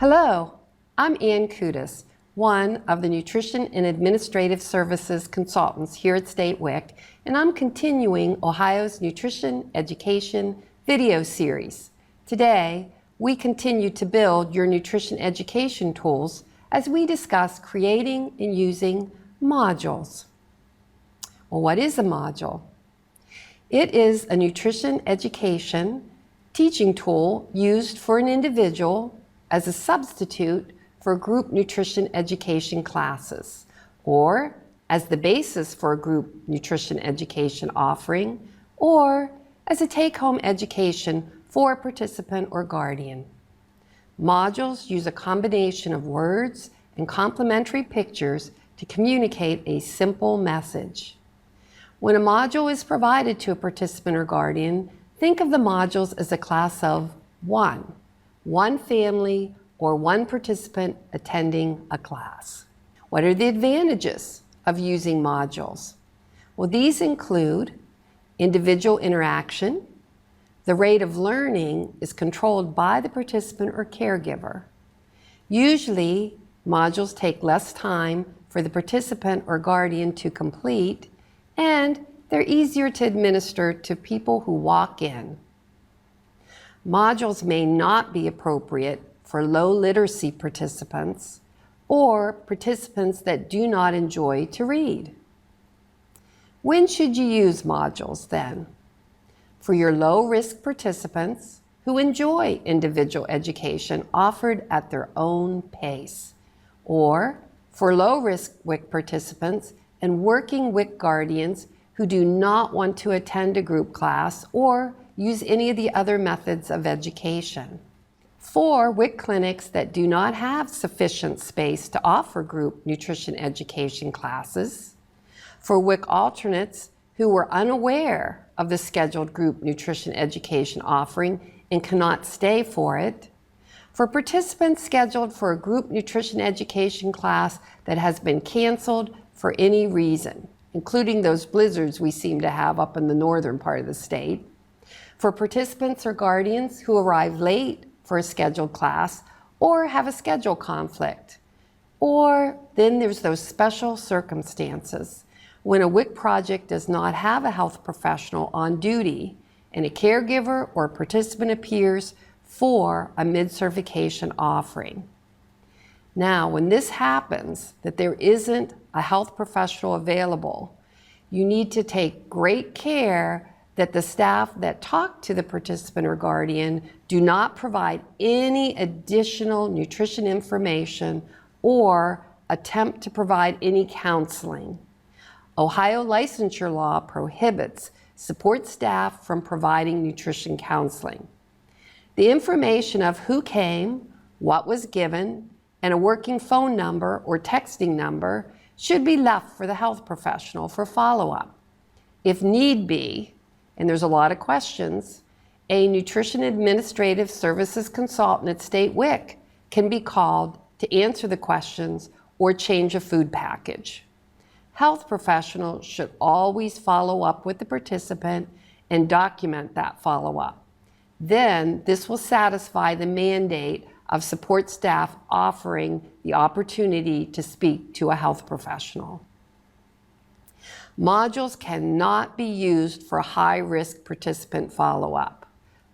Hello, I'm Ann Kudis, one of the Nutrition and Administrative Services consultants here at State WIC, and I'm continuing Ohio's Nutrition Education video series. Today, we continue to build your nutrition education tools as we discuss creating and using modules. Well, what is a module? It is a nutrition education teaching tool used for an individual as a substitute for group nutrition education classes, or as the basis for a group nutrition education offering, or as a take-home education for a participant or guardian. Modules use a combination of words and complementary pictures to communicate a simple message. When a module is provided to a participant or guardian, think of the modules as a class of one family or one participant attending a class. What are the advantages of using modules? Well, these include individual interaction. The rate of learning is controlled by the participant or caregiver. Usually, modules take less time for the participant or guardian to complete, and they're easier to administer to people who walk in. Modules may not be appropriate for low literacy participants or participants that do not enjoy to read. When should you use modules then? For your low-risk participants who enjoy individual education offered at their own pace, or for low-risk WIC participants and working WIC guardians who do not want to attend a group class or use any of the other methods of education. For WIC clinics that do not have sufficient space to offer group nutrition education classes, for WIC alternates who were unaware of the scheduled group nutrition education offering and cannot stay for it, for participants scheduled for a group nutrition education class that has been canceled for any reason, including those blizzards we seem to have up in the northern part of the state, for participants or guardians who arrive late for a scheduled class or have a schedule conflict. Or then there's those special circumstances when a WIC project does not have a health professional on duty and a caregiver or participant appears for a mid-certification offering. Now, when this happens, that there isn't a health professional available, you need to take great care that the staff that talk to the participant or guardian do not provide any additional nutrition information or attempt to provide any counseling. Ohio licensure law prohibits support staff from providing nutrition counseling. The information of who came, what was given, and a working phone number or texting number should be left for the health professional for follow-up. If need be, and there's a lot of questions, a Nutrition Administrative Services consultant at State WIC can be called to answer the questions or change a food package. Health professionals should always follow up with the participant and document that follow-up. Then this will satisfy the mandate of support staff offering the opportunity to speak to a health professional. Modules cannot be used for high-risk participant follow-up.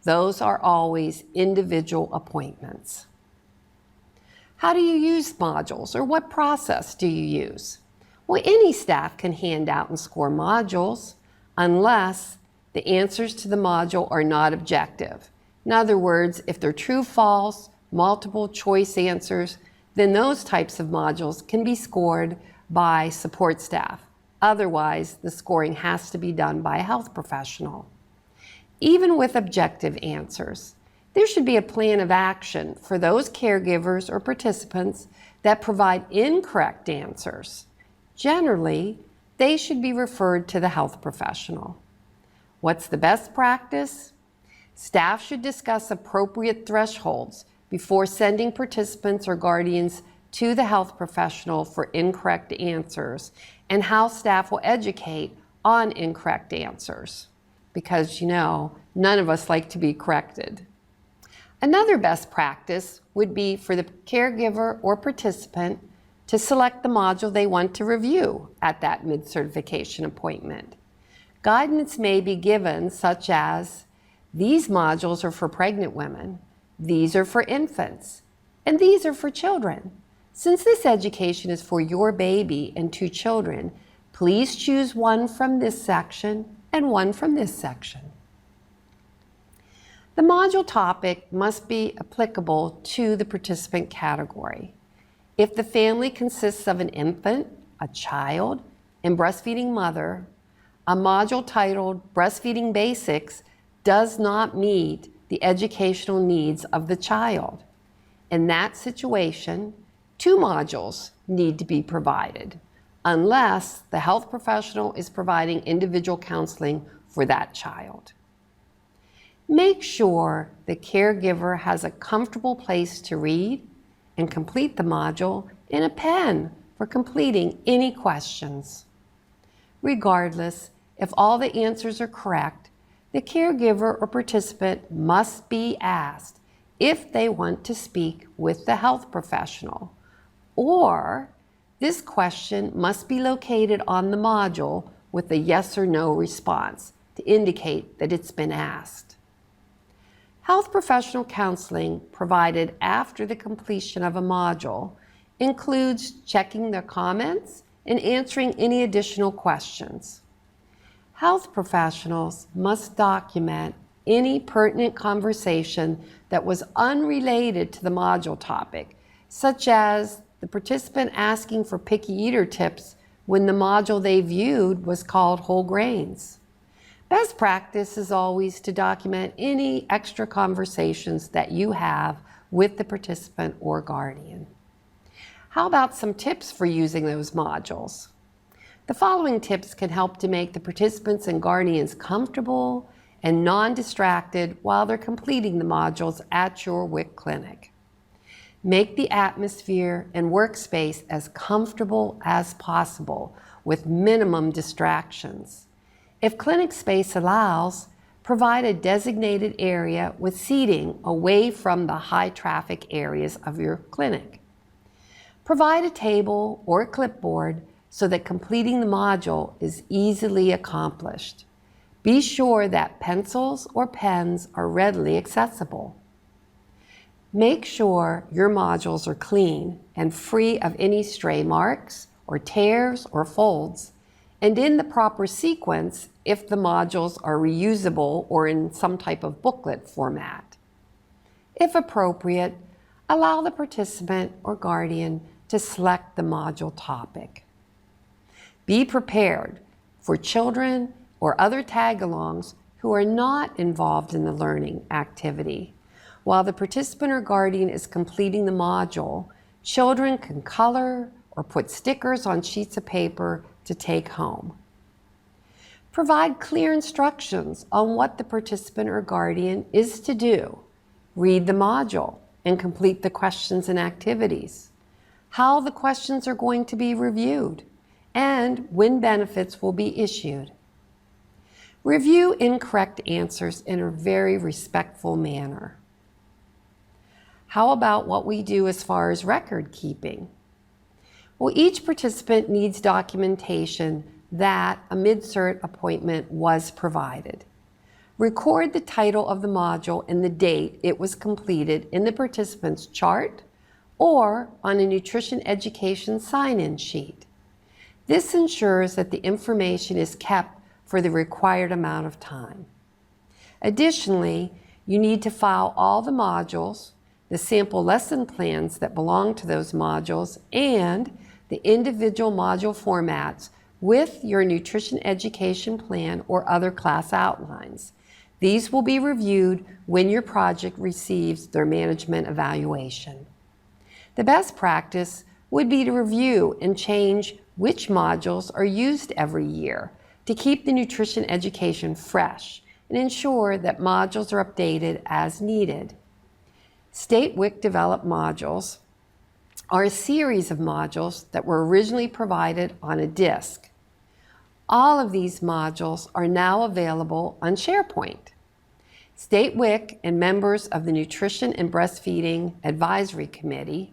Those are always individual appointments. How do you use modules, or what process do you use? Well, any staff can hand out and score modules unless the answers to the module are not objective. In other words, if they're true, false, multiple choice answers, then those types of modules can be scored by support staff. Otherwise, the scoring has to be done by a health professional. Even with objective answers, there should be a plan of action for those caregivers or participants that provide incorrect answers. Generally, they should be referred to the health professional. What's the best practice? Staff should discuss appropriate thresholds before sending participants or guardians to the health professional for incorrect answers, and how staff will educate on incorrect answers. Because, none of us like to be corrected. Another best practice would be for the caregiver or participant to select the module they want to review at that mid-certification appointment. Guidance may be given, such as, these modules are for pregnant women, these are for infants, and these are for children. Since this education is for your baby and 2 children, please choose one from this section and one from this section. The module topic must be applicable to the participant category. If the family consists of an infant, a child, and breastfeeding mother, a module titled Breastfeeding Basics does not meet the educational needs of the child. In that situation, 2 modules need to be provided, unless the health professional is providing individual counseling for that child. Make sure the caregiver has a comfortable place to read and complete the module and a pen for completing any questions. Regardless, if all the answers are correct, the caregiver or participant must be asked if they want to speak with the health professional, or this question must be located on the module with a yes or no response to indicate that it's been asked. Health professional counseling provided after the completion of a module includes checking their comments and answering any additional questions. Health professionals must document any pertinent conversation that was unrelated to the module topic, such as the participant asking for picky eater tips when the module they viewed was called whole grains. Best practice is always to document any extra conversations that you have with the participant or guardian. How about some tips for using those modules? The following tips can help to make the participants and guardians comfortable and non-distracted while they're completing the modules at your WIC clinic. Make the atmosphere and workspace as comfortable as possible with minimum distractions. If clinic space allows, provide a designated area with seating away from the high traffic areas of your clinic. Provide a table or a clipboard so that completing the module is easily accomplished. Be sure that pencils or pens are readily accessible. Make sure your modules are clean and free of any stray marks or tears or folds, and in the proper sequence if the modules are reusable or in some type of booklet format. If appropriate, allow the participant or guardian to select the module topic. Be prepared for children or other tag-alongs who are not involved in the learning activity. While the participant or guardian is completing the module, children can color or put stickers on sheets of paper to take home. Provide clear instructions on what the participant or guardian is to do. Read the module and complete the questions and activities. How the questions are going to be reviewed, and when benefits will be issued. Review incorrect answers in a very respectful manner. How about what we do as far as record keeping? Well, each participant needs documentation that a mid-cert appointment was provided. Record the title of the module and the date it was completed in the participant's chart or on a nutrition education sign-in sheet. This ensures that the information is kept for the required amount of time. Additionally, you need to file all the modules, the sample lesson plans that belong to those modules, and the individual module formats with your nutrition education plan or other class outlines. These will be reviewed when your project receives their management evaluation. The best practice would be to review and change which modules are used every year to keep the nutrition education fresh and ensure that modules are updated as needed. State WIC developed modules are a series of modules that were originally provided on a disk. All of these modules are now available on SharePoint. State WIC and members of the Nutrition and Breastfeeding Advisory Committee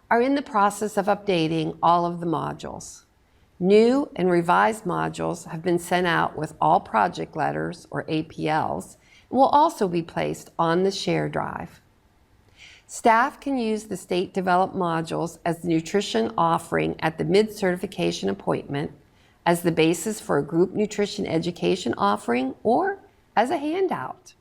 are in the process of updating all of the modules. New and revised modules have been sent out with all project letters, or APLs, and will also be placed on the share drive. Staff can use the state-developed modules as the nutrition offering at the mid-certification appointment, as the basis for a group nutrition education offering, or as a handout.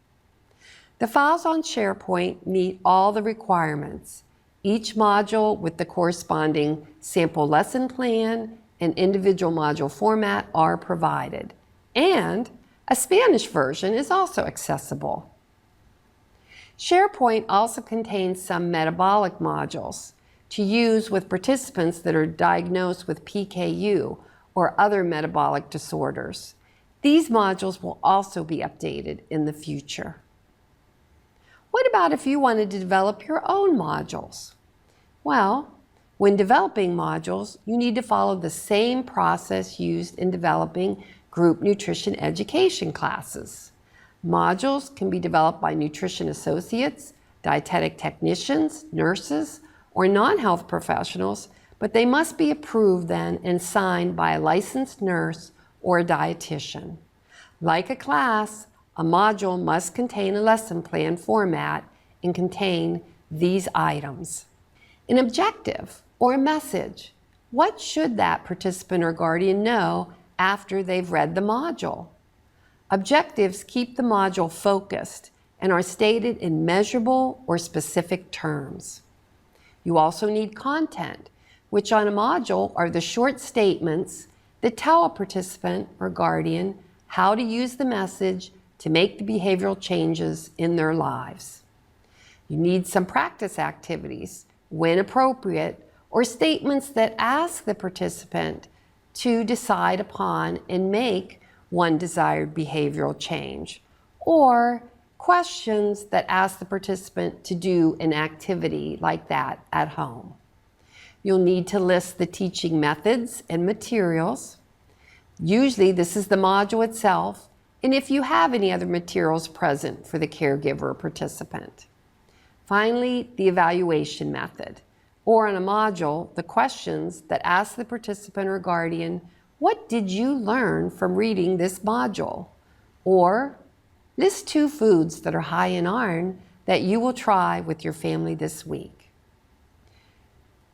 The files on SharePoint meet all the requirements. Each module with the corresponding sample lesson plan and individual module format are provided, and a Spanish version is also accessible. SharePoint also contains some metabolic modules to use with participants that are diagnosed with PKU or other metabolic disorders. These modules will also be updated in the future. What about if you wanted to develop your own modules? Well, when developing modules, you need to follow the same process used in developing group nutrition education classes. Modules can be developed by nutrition associates, dietetic technicians, nurses, or non-health professionals, but they must be approved then and signed by a licensed nurse or a dietitian. Like a class, a module must contain a lesson plan format and contain these items. An objective or a message. What should that participant or guardian know after they've read the module? Objectives keep the module focused and are stated in measurable or specific terms. You also need content, which on a module are the short statements that tell a participant or guardian how to use the message to make the behavioral changes in their lives. You need some practice activities, when appropriate, or statements that ask the participant to decide upon and make one desired behavioral change, or questions that ask the participant to do an activity like that at home. You'll need to list the teaching methods and materials. Usually this is the module itself, and if you have any other materials present for the caregiver or participant. Finally, the evaluation method, or on a module, the questions that ask the participant or guardian, what did you learn from reading this module? Or list 2 foods that are high in iron that you will try with your family this week.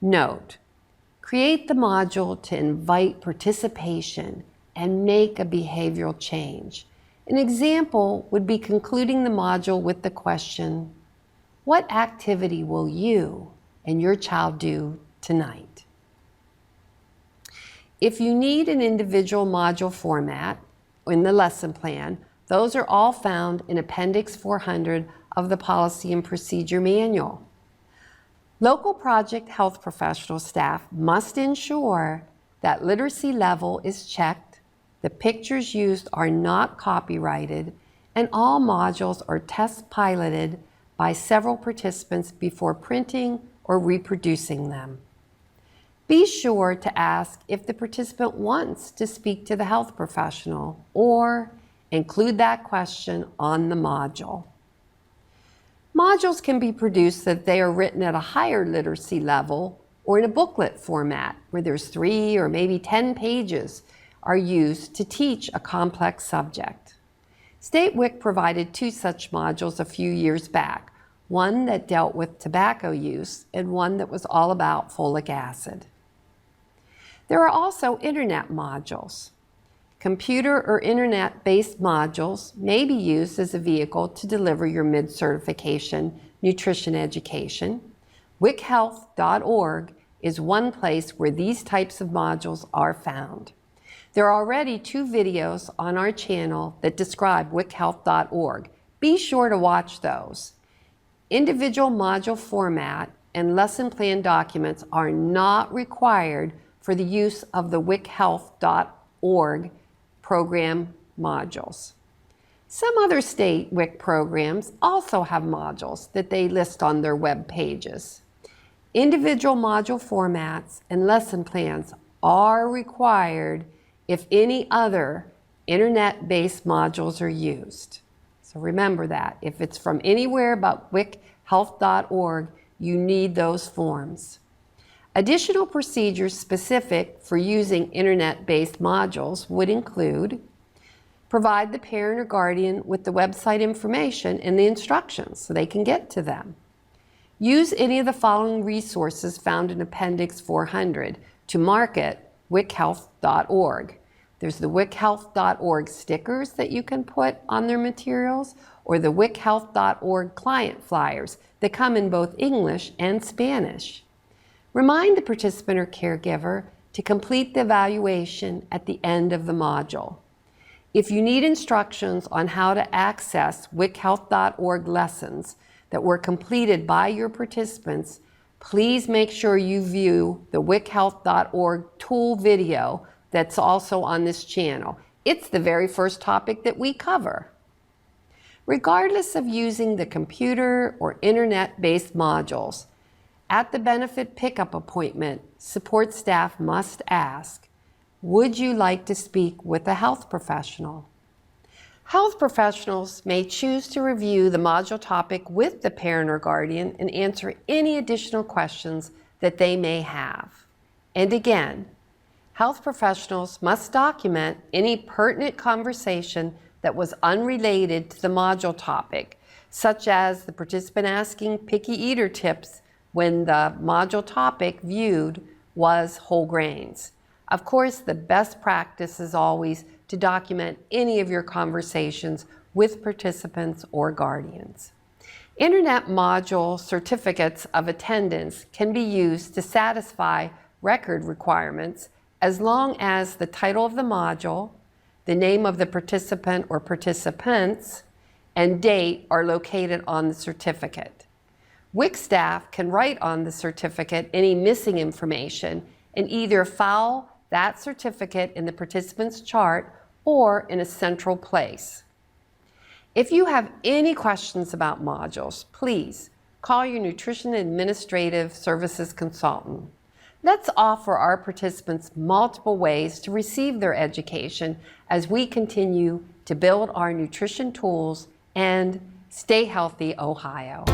Note, create the module to invite participation and make a behavioral change. An example would be concluding the module with the question, what activity will you and your child do tonight? If you need an individual module format in the lesson plan, those are all found in Appendix 400 of the Policy and Procedure Manual. Local project health professional staff must ensure that literacy level is checked, the pictures used are not copyrighted, and all modules are test piloted by several participants before printing or reproducing them. Be sure to ask if the participant wants to speak to the health professional, or include that question on the module. Modules can be produced so that they are written at a higher literacy level or in a booklet format where there's 3 or maybe 10 pages are used to teach a complex subject. State WIC provided 2 such modules a few years back, one that dealt with tobacco use and one that was all about folic acid. There are also internet modules. Computer or internet-based modules may be used as a vehicle to deliver your mid-certification nutrition education. WIChealth.org is one place where these types of modules are found. There are already 2 videos on our channel that describe WIChealth.org. Be sure to watch those. Individual module format and lesson plan documents are not required for the use of the WIChealth.org program modules. Some other state WIC programs also have modules that they list on their web pages. Individual module formats and lesson plans are required if any other internet-based modules are used. So So remember that. If it's from anywhere but wichealth.org, you need those forms. Additional procedures specific for using internet-based modules would include: provide the parent or guardian with the website information and the instructions so they can get to them. Use any of the following resources found in Appendix 400 to market wichealth.org. There's the wichealth.org stickers that you can put on their materials, or the wichealth.org client flyers that come in both English and Spanish. Remind the participant or caregiver to complete the evaluation at the end of the module. If you need instructions on how to access wichealth.org lessons that were completed by your participants, please make sure you view the wichealth.org tool video that's also on this channel. It's the very first topic that we cover. Regardless of using the computer or internet-based modules, at the benefit pickup appointment, support staff must ask, would you like to speak with a health professional? Health professionals may choose to review the module topic with the parent or guardian and answer any additional questions that they may have. And again, health professionals must document any pertinent conversation that was unrelated to the module topic, such as the participant asking picky eater tips when the module topic viewed was whole grains. Of course, the best practice is always to document any of your conversations with participants or guardians. Internet module certificates of attendance can be used to satisfy record requirements as long as the title of the module, the name of the participant or participants, and date are located on the certificate. WIC staff can write on the certificate any missing information and either file that certificate in the participant's chart or in a central place. If you have any questions about modules, please call your Nutrition Administrative Services consultant. Let's offer our participants multiple ways to receive their education as we continue to build our nutrition tools and stay healthy, Ohio.